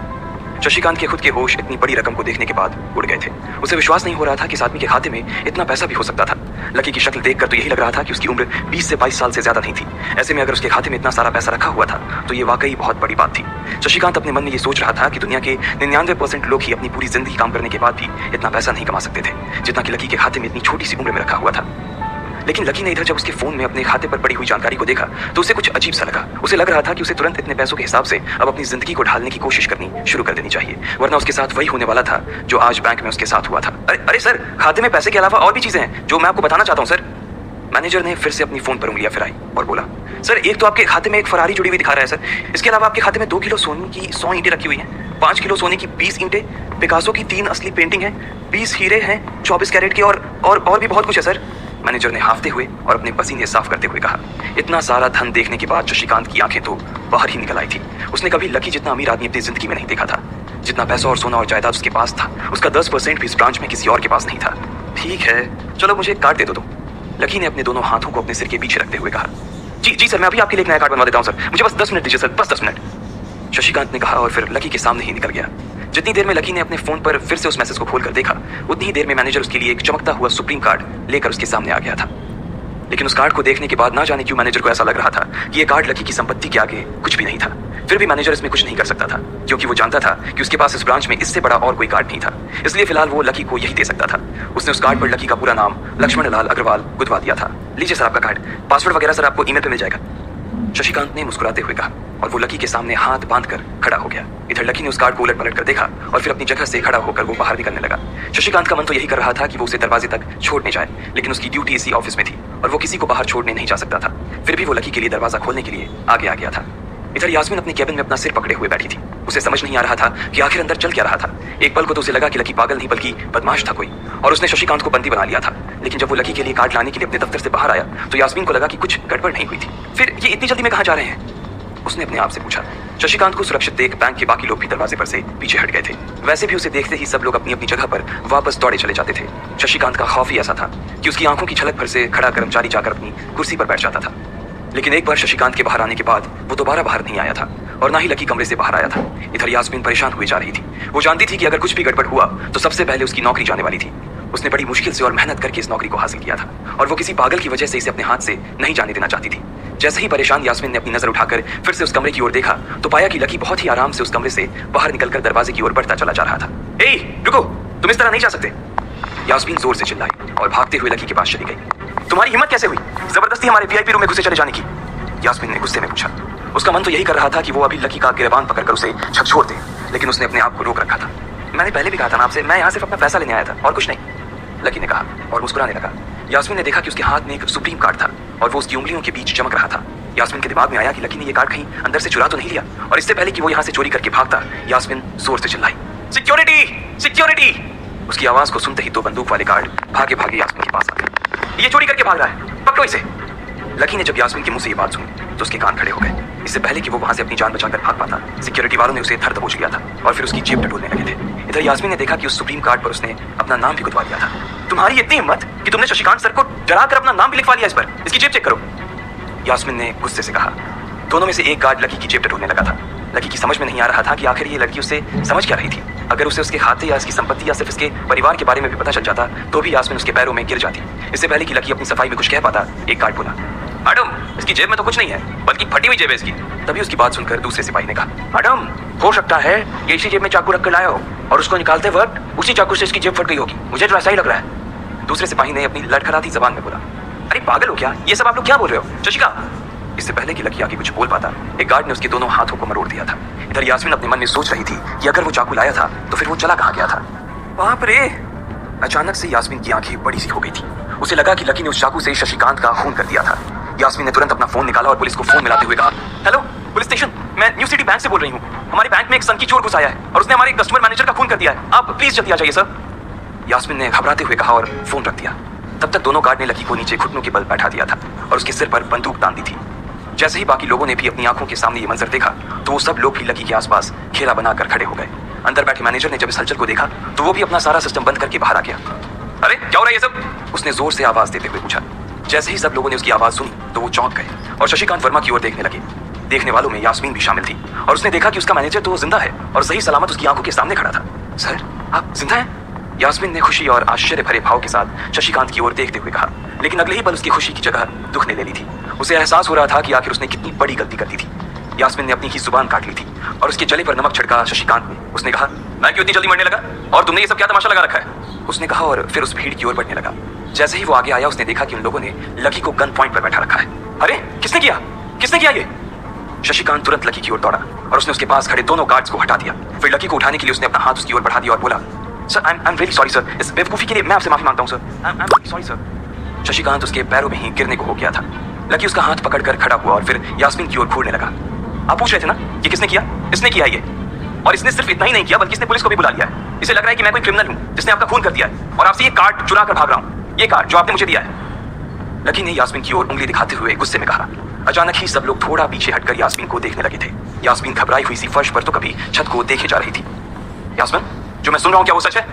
Speaker 1: शशिकांत के खुद के होश इतनी बड़ी रकम को देखने के बाद उड़ गए थे। उसे विश्वास नहीं हो रहा था कि इस आदमी के खाते में इतना पैसा भी हो सकता था। लकी की शक्ल देखकर तो यही लग रहा था कि उसकी उम्र 20 से 22 साल से ज्यादा नहीं थी। ऐसे में अगर उसके खाते में इतना सारा पैसा रखा हुआ था तो ये वाकई बहुत बड़ी बात थी। शशिकांत अपने मन में ये सोच रहा था कि दुनिया के 99% लोग ही अपनी पूरी जिंदगी काम करने के बाद भी इतना पैसा नहीं कमा सकते थे जितना कि लकी के खाते में इतनी छोटी सी उम्र में रखा हुआ था। लेकिन लकी ने इधर जब उसके फोन में अपने खाते पर पड़ी हुई जानकारी को देखा तो उसे कुछ अजीब सा लगा। उसे लग रहा था कि उसे तुरंत इतने पैसों के हिसाब से अब अपनी जिंदगी को ढालने की कोशिश करनी शुरू कर देनी चाहिए, वरना उसके साथ वही होने वाला था जो आज बैंक में उसके साथ हुआ था। अरे सर, खाते में पैसे के अलावा और भी चीजें हैं जो मैं आपको बताना चाहता हूँ सर। मैनेजर ने फिर से अपनी फोन पर उंगलियां फिराई और बोला, सर एक तो आपके खाते में एक फरारी जुड़ी हुई दिखा रहा है सर, इसके अलावा आपके खाते में 2 किलो सोने की 100 ईंटें रखी हुई हैं, 5 किलो सोने की 20 ईंटें, पिकासो की 3 असली पेंटिंग है, 20 हीरे हैं 24 कैरेट के और भी बहुत कुछ है सर। मैनेजर ने हाफते हुए और अपने पसीने साफ करते हुए कहा। इतना सारा धन देखने के बाद शशिकांत की आंखें तो बाहर ही निकल आई थी। उसने कभी लकी जितना अमीर आदमी अपनी जिंदगी में नहीं देखा था। जितना पैसा और सोना और जायदाद उसके पास था, उसका 10% भी इस ब्रांच में किसी और के पास नहीं था। ठीक है, चलो मुझे एक कार्ड दे दो तुम। लकी ने अपने दोनों हाथों को अपने सिर के पीछे रखते हुए कहा। जी सर, मैं अभी आपके लिए एक नया कार्ड बनवा देता हूँ सर, मुझे बस 10 मिनट दीजिए सर, बस 10 मिनट। शशिकांत ने कहा और फिर लकी के सामने ही निकल गया। जितनी देर में लकी ने अपने फोन पर फिर से उस मैसेज को खोलकर देखा, उतनी ही देर में मैनेजर उसके लिए एक चमकता हुआ सुप्रीम कार्ड लेकर उसके सामने आ गया था। लेकिन उस कार्ड को देखने के बाद ना जाने क्यों मैनेजर को ऐसा लग रहा था कि ये कार्ड लकी की संपत्ति के आगे कुछ भी नहीं था। फिर भी मैनेजर इसमें कुछ नहीं कर सकता था, क्योंकि वो जानता था कि उसके पास इस ब्रांच में इससे बड़ा और कोई कार्ड नहीं था। इसलिए फिलहाल वो लकी को यही दे सकता था। उसने उस कार्ड पर लकी का पूरा नाम लक्ष्मण लाल अग्रवाल गुदवा दिया था। लीजिए सर आपका कार्ड, पासवर्ड वगैरह सर आपको ईमेल पे मिल जाएगा। शशिकांत ने मुस्कुराते हुए कहा और वो लकी के सामने हाथ बांधकर खड़ा हो गया। इधर लकी ने उस कार्ड को उलट पलट कर देखा और फिर अपनी जगह से खड़ा होकर वो बाहर निकलने लगा। शशिकांत का मन तो यही कर रहा था कि वो उसे दरवाजे तक छोड़ने जाए, लेकिन उसकी ड्यूटी इसी ऑफिस में थी और वो किसी को बाहर छोड़ने नहीं जा सकता था। फिर भी वो लकी के लिए दरवाजा खोलने के लिए आगे आ गया था। इधर यास्मीन अपने केबिन में अपना सिर पकड़े हुए बैठी थी। उसे समझ नहीं आ रहा था कि आखिर अंदर चल क्या रहा था। एक पल को तो उसे लगा कि लकी पागल नहीं बल्कि बदमाश था कोई, और उसने शशिकांत को बंदी बना लिया था। लेकिन जब वो लकी के लिए कार्ड लाने के लिए अपने दफ्तर से बाहर आया तो यास्मीन को लगा कि कुछ गड़बड़ नहीं हुई थी। फिर ये इतनी जल्दी में कहाँ जा रहे हैं, उसने अपने आप से पूछा। शशिकांत को सुरक्षित देख बैंक के बाकी लोग भी दरवाजे पर से पीछे हट गए थे। वैसे भी उसे देखते ही सब लोग अपनी अपनी जगह पर वापस दौड़े चले जाते थे। शशिकांत का खौफ ही ऐसा था कि उसकी आंखों की झलक भर से खड़ा कर्मचारी जाकर अपनी कुर्सी पर बैठ जाता था। लेकिन एक बार शशिकांत के बाहर आने के बाद वो दोबारा बाहर नहीं आया था और ना ही लकी कमरे से बाहर आया था। इधर यास्मीन परेशान हुई जा रही थी। वो जानती थी कि अगर कुछ भी गड़बड़ हुआ तो सबसे पहले उसकी नौकरी जाने वाली थी। उसने बड़ी मुश्किल से और मेहनत करके इस नौकरी को हासिल किया था और वो किसी पागल की वजह से इसे अपने हाथ से नहीं जाने देना चाहती थी। जैसे ही परेशान यास्मीन ने अपनी नजर उठाकर फिर से उस कमरे की ओर देखा तो पाया कि लकी बहुत ही आराम से उस कमरे से बाहर निकलकर दरवाजे की ओर बढ़ता चला जा रहा था। ए, रुको, तुम इस तरह नहीं जा सकते। यास्मीन जोर से चिल्लाई और भागते हुए लकी के पास चली गई। तुम्हारी हिम्मत कैसे हुई जबरदस्ती हमारे वीआईपी रूम में घुसे चले जाने की, यास्मीन ने गुस्से में पूछा। उसका मन तो यही कर रहा था कि वो अभी लकी का गिरबान पकड़कर उसे झकझोर दे, लेकिन उसने अपने आप को रोक रखा था। मैंने पहले भी कहा था ना आपसे, मैं यहाँ सिर्फ अपना पैसा लेने आया था और कुछ नहीं, लकी ने कहा और मुस्कुराने लगा। यास्मीन ने देखा कि उसके हाथ में एक सुप्रीम कार्ड था और वो उसकी उंगलियों के बीच चमक रहा था। यास्मीन के दिमाग में आया कि लकी ने ये कार्ड कहीं अंदर से चुरा तो नहीं लिया, और इससे पहले कि वो यहाँ से चोरी करके भागता, यास्मीन जोर से चिल्लाई, सिक्योरिटी सिक्योरिटी। उसकी आवाज को सुनते ही 2 बंदूक वाले गार्ड भागे भागे यास्मीन के पास आ गए। ये चोरी करके भाग रहा है, पकड़ो इसे। लकी ने जब यास्मीन के मुंह से ये बात सुनी तो उसके कान खड़े हो गए। इससे पहले कि वो वहां से अपनी जान बचाकर भाग पाता, सिक्योरिटी वालों ने उसे धर दबोच लिया था और फिर उसकी जेब टटोलने लगे थे। इधर यास्मीन ने देखा कि उस सुप्रीम कार्ड पर उसने अपना नाम भी गुदवा दिया था। तुम्हारी इतनी हिम्मत कि तुमने शशिकांत सर को डराकर अपना नाम भी लिखवा लिया इस पर, इसकी जेब चेक करो, यास्मीन ने गुस्से से कहा। दोनों में से एक गार्ड लकी की जेब टटोलने लगा था। लकी की समझ में नहीं आ रहा था कि आखिर ये लड़की उससे समझ क्या रही थी। अगर उसे उसके खाते या इसकी संपत्ति या सिर्फ इसके परिवार के बारे में भी पता चल जाता तो भी यास्मीन उसके पैरों में गिर जाती। इससे पहले कि लकी अपनी सफाई में कुछ कह पाता, एक गार्ड बोला, मैडम इसकी जेब में तो कुछ नहीं है बल्कि फटी हुई जेब है इसकी। तभी उसकी बात सुनकर दूसरे सिपाही ने कहा, मैडम हो सकता है ये इसी जेब में चाकू रख कर लाया हो और उसको निकालते वक्त उसी चाकू से इसकी जेब फट गई होगी, मुझे तो ऐसा ही लग रहा है। दूसरे सिपाही ने अपनी लड़खड़ाती जबान में बोला, अरे पागल हो क्या, ये सब आप लोग क्या बोल रहे हो शशिका। इससे पहले कि लकी आगे कुछ बोल पाता, एक गार्ड ने उसके दोनों हाथों को मरोड़ दिया था। इधर यास्मीन अपने मन में सोच रही थी कि अगर वो चाकू लाया था तो फिर वो चला कहाँ गया था। बाप रे! अचानक से यास्मीन की आंखें बड़ी सी हो गई थी। उसे लगा कि लकी ने उस चाकू से शशिकांत का खून कर दिया था। यास्मीन ने तुरंत अपना फोन निकाला और पुलिस को फोन मिलाते हुए कहा, हेलो पुलिस स्टेशन, मैं न्यू सिटी बैंक से बोल रही हूँ। हमारे बैंक में एक सनकी चोर घुस आया है और उसने हमारे कस्टमर मैनेजर का खून कर दिया है, आप प्लीज जल्दी आ जाइए सर। यास्मीन ने घबराते हुए कहा और फोन रख दिया। तब तक दोनों गार्ड ने लकी को नीचे घुटनों के बल बैठा दिया था और उसके सिर पर बंदूक तान दी थी। जैसे ही बाकी लोगों ने भी अपनी आंखों के सामने ये मंजर देखा तो वो सब लोग भी लकी के आसपास घेरा बनाकर खड़े हो गए। अंदर बैठे मैनेजर ने जब इस हलचल को देखा तो वो भी अपना सारा सिस्टम बंद करके बाहर आ गया। अरे क्या हो रहा है ये सब, उसने जोर से आवाज देते हुए पूछा। जैसे ही सब लोगों ने उसकी आवाज सुनी तो वो चौंक गए और शशिकांत वर्मा की ओर देखने लगे। देखने वालों में यास्मीन भी शामिल थी और उसने देखा कि उसका मैनेजर तो जिंदा है और सही सलामत उसकी आंखों के सामने खड़ा था। सर आप जिंदा हैं? यास्मीन ने खुशी और आश्चर्य भरे भाव के साथ शशिकांत की ओर देखते हुए कहा, लेकिन अगले ही पल उसकी खुशी की जगह दुख ने ले ली थी। उसे एहसास हो रहा था कि आखिर उसने कितनी बड़ी गलती कर दी थी। यास्मीन ने अपनी ही जुबान काट ली थी और उसके जले पर नमक छिड़का शशिकांत ने। उसने कहा, मैं क्यों इतनी जल्दी मरने लगा और तुमने ये सब क्या तमाशा लगा रखा है, उसने कहा और फिर उस भीड़ की ओर बढ़ने लगा। जैसे ही वो आगे आया उसने देखा कि उन लोगों ने लकी को गन पॉइंट पर बैठा रखा है। अरे किसने किया ये? शशिकांत तुरंत लकी की ओर दौड़ा और उसने उसके पास खड़े दोनों गार्ड्स को हटा दिया। फिर लकी को उठाने के लिए उसने अपना हाथ उसकी ओर बढ़ा दिया और बोला, sir I am really sorry sir, इस बेवकूफी के लिए मैं आपसे माफी मांगता हूँ sir, I am really sorry sir. Shashikant उसके पैरों में ही गिरने को हो गया था। लकी उसका हाथ पकड़कर खड़ा हुआ और फिर यास्मीन की ओर घूरने लगा। आप पूछ रहे थे ना कि किसने किया? इसने किया ये, और इसने सिर्फ इतना ही नहीं किया बल्कि इसने पुलिस को भी बुला लिया है। इसे लग रहा है कि मैं कोई क्रिमिनल हूं जिसने आपका खून कर दिया है और आपसे ये कार्ड चुरा कर भाग रहा हूं, ये कार्ड जो आपने मुझे दिया है। लकी ने यास्मीन की ओर उंगली दिखाते हुए गुस्से में कहा। अचानक ही सब लोग थोड़ा पीछे हटकर यास्मीन को देखने लगे थे। यास्मीन घबराई हुई सी फर्श पर तो कभी छत को देखे जा रही थी। यास्मीन, जो मैं सुन रहा हूं क्या वो सच है?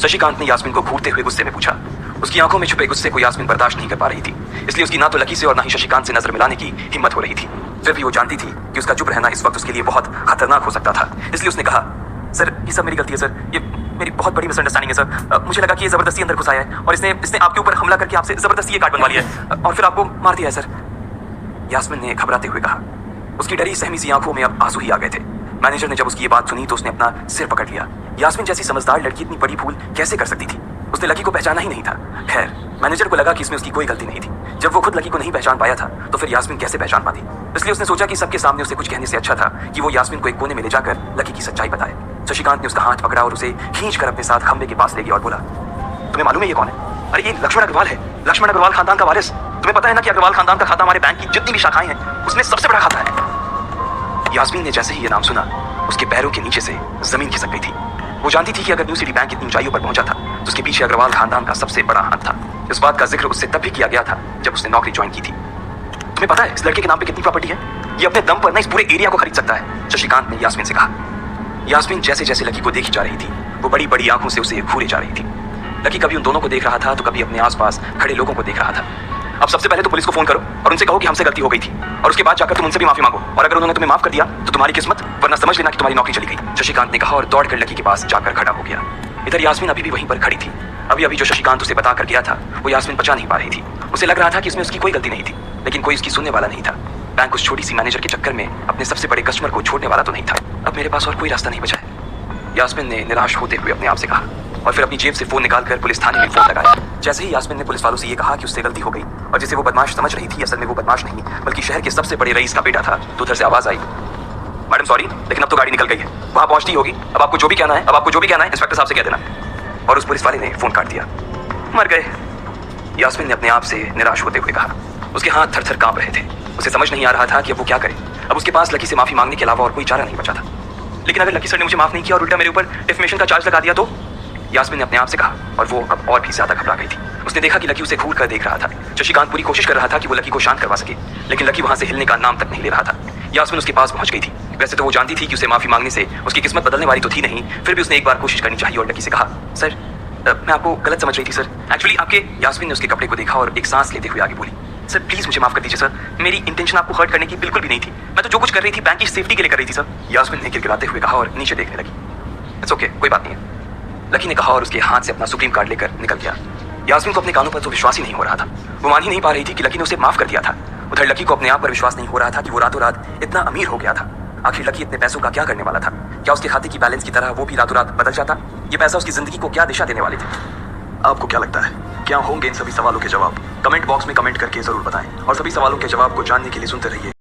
Speaker 1: शशिकांत ने यास्मीन को घूरते हुए गुस्से में पूछा। उसकी आंखों में छुपे गुस्से को यास्मीन बर्दाश्त नहीं कर पा रही थी, इसलिए उसकी ना तो लकी से और ना ही शशिकांत से नजर मिलाने की हिम्मत हो रही थी। फिर भी वो जानती थी कि उसका चुप रहना इस वक्त उसके लिए बहुत खतरनाक हो सकता था, इसलिए उसने कहा, सर ये सब मेरी गलती है सर, ये मेरी बहुत बड़ी मिसअंडरस्टैंडिंग है सर। मुझे लगा कि ये जबरदस्ती अंदर घुस आया है और इसने आपके ऊपर हमला करके आपसे जबरदस्ती ये कार्ड बनवा लिया है और फिर आपको मार दिया है सर, यास्मीन ने घबराते हुए कहा। उसकी डरी सहमी सी आंखों में अब आंसू ही आ गए थे। मैनेजर ने जब उसकी ये बात सुनी तो उसने अपना सिर पकड़ लिया। यास्मीन जैसी समझदार लड़की इतनी बड़ी भूल कैसे कर सकती थी? उसने लकी को पहचाना ही नहीं था। खैर, मैनेजर को लगा कि इसमें उसकी कोई गलती नहीं थी। जब वो खुद लकी को नहीं पहचान पाया था तो फिर यास्मीन कैसे पहचान पाती? इसलिए उसने सोचा कि सबके सामने उसे कुछ कहने से अच्छा था कि वो यास्मीन को एक कोने में ले जाकर लकी की सच्चाई बताए। शशिकांत ने उसका हाथ पकड़ा और उसे खींचकर अपने साथ खंबे के पास ले गया और बोला, तुम्हें मालूम है ये कौन है? अरे ये लक्ष्मण अग्रवाल है, लक्ष्मण अग्रवाल खानदान का वारिस। तुम्हें पता है ना कि अग्रवाल खानदान का खाता हमारे बैंक की जितनी भी शाखाएं हैं उसमें सबसे बड़ा खाता है। यास्मीन ने जैसे ही ये नाम सुना उसके पैरों के नीचे से जमीन खिसक गई थी। वो जानती थी कि अगर न्यू सिटी बैंक इतनी ऊंचाइयों पर पहुंचा था तो उसके पीछे अग्रवाल खानदान का सबसे बड़ा हाथ था। इस बात का जिक्र उससे तब भी किया गया था जब उसने नौकरी ज्वाइन की थी। तुम्हें पता है इस लड़के के नाम पे कितनी प्रॉपर्टी है? ये अपने दम पर ना इस पूरे एरिया को खरीद सकता है, शशिकांत ने यास्मीन से कहा। यास्मीन जैसे जैसे लकी को देखी जा रही थी वो बड़ी बड़ी आंखों से उसे घूरे जा रही थी। लकी कभी उन दोनों को देख रहा था तो कभी अपने आसपास खड़े लोगों को देख रहा था। अब सबसे पहले तो पुलिस को फोन करो और उनसे कहो कि हमसे गलती हो गई थी, और उसके बाद जाकर तुम उनसे भी माफी मांगो, और अगर उन्होंने तुम्हें माफ कर दिया तो तुम्हारी किस्मत, वरना समझ लेना कि तुम्हारी नौकरी चली गई, शशिकांत ने कहा और दौड़कर लकी के पास जाकर खड़ा हो गया। इधर यास्मीन अभी भी वहीं पर खड़ी थी। अभी अभी जो शशिकांत उसे बता कर गया था वो यास्मीन पचा नहीं पा रही थी। उसे लग रहा था कि इसमें उसकी कोई गलती नहीं थी, लेकिन कोई उसकी सुनने वाला नहीं था। बैंक उस छोटी सी मैनेजर के चक्कर में अपने सबसे बड़े कस्टमर को छोड़ने वाला तो नहीं था। अब मेरे पास और कोई रास्ता नहीं बचा है, यास्मीन ने निराश होते हुए अपने आप से कहा, और फिर अपनी जेब से फोन निकालकर पुलिस थाने में फोन लगाया। जैसे ही यास्मीन ने पुलिस वालों से ये कहा कि उससे गलती हो गई और जिसे वो बदमाश समझ रही थी असल में वो बदमाश नहीं बल्कि शहर के सबसे बड़े रईस का बेटा था, तो उधर से आवाज आई, मैडम सॉरी लेकिन अब तो गाड़ी निकल गई है, वहां पहुंचती होगी, अब आपको जो भी कहना है इंस्पेक्टर साहब से कह देना। और उस पुलिस वाले ने फोन काट दिया। मर गए, यास्मीन ने अपने आप से निराश होते हुए कहा। उसके हाथ थर थर कांप रहे थे। उसे समझ नहीं आ रहा था कि अब वो क्या करे। अब उसके पास लकी से माफी मांगने के अलावा और कोई चारा नहीं बचा था। लेकिन अगर लकी सर ने मुझे माफ नहीं किया और उल्टा मेरे ऊपर डिफेमेशन का चार्ज लगा दिया तो, यास्मीन ने अपने आप से कहा, और वो अब और भी ज्यादा घबरा गई थी। उसने देखा कि लकी उसे घूर कर देख रहा था। शशिकांत पूरी कोशिश कर रहा था कि वो लकी को शांत करवा सके, लेकिन लकी वहां से हिलने का नाम तक नहीं ले रहा था। यास्मीन उसके पास पहुंच गई थी। वैसे तो वो जानती थी कि उसे माफी मांगने से उसकी किस्मत बदलने वाली तो थी नहीं, फिर भी उसने एक बार कोशिश करनी चाहिए और लकी से कहा, सर मैं आपको गलत समझ रही थी सर, एक्चुअली आपके। यास्मीन ने उसके कपड़े को देखा और एक सांस लेते हुए आगे बोली, सर प्लीज मुझे माफ कर दीजिए सर, मेरी इंटेंशन आपको हर्ट करने की बिल्कुल भी नहीं थी, मैं तो जो कुछ कर रही थी बैंक की सेफ्टी के लिए कर रही थी सर, यास्मीन ने गिड़गिड़ाते हुए कहा और नीचे देखने लगी। इट्स ओके, कोई बात नहीं है, लकी ने कहा और उसके हाथ से अपना सुप्रीम कार्ड लेकर निकल गया। यास्मीन को अपने कानों पर तो विश्वास ही नहीं हो रहा था। वो मान ही नहीं पा रही थी कि लकी ने उसे माफ कर दिया था। उधर लकी को अपने आप पर विश्वास नहीं हो रहा था कि वो रातों रात इतना अमीर हो गया था। आखिर लकी इतने पैसों का क्या करने वाला था? क्या उसके खाते की बैलेंस की तरह वो भी रातों रात बदल जाता? ये पैसा उसकी जिंदगी को क्या दिशा देने वाले थे? आपको क्या लगता है, क्या होंगे इन सभी सवालों के जवाब? कमेंट बॉक्स में कमेंट करके जरूर बताएं और सभी सवालों के जवाब को जानने के लिए सुनते रहिए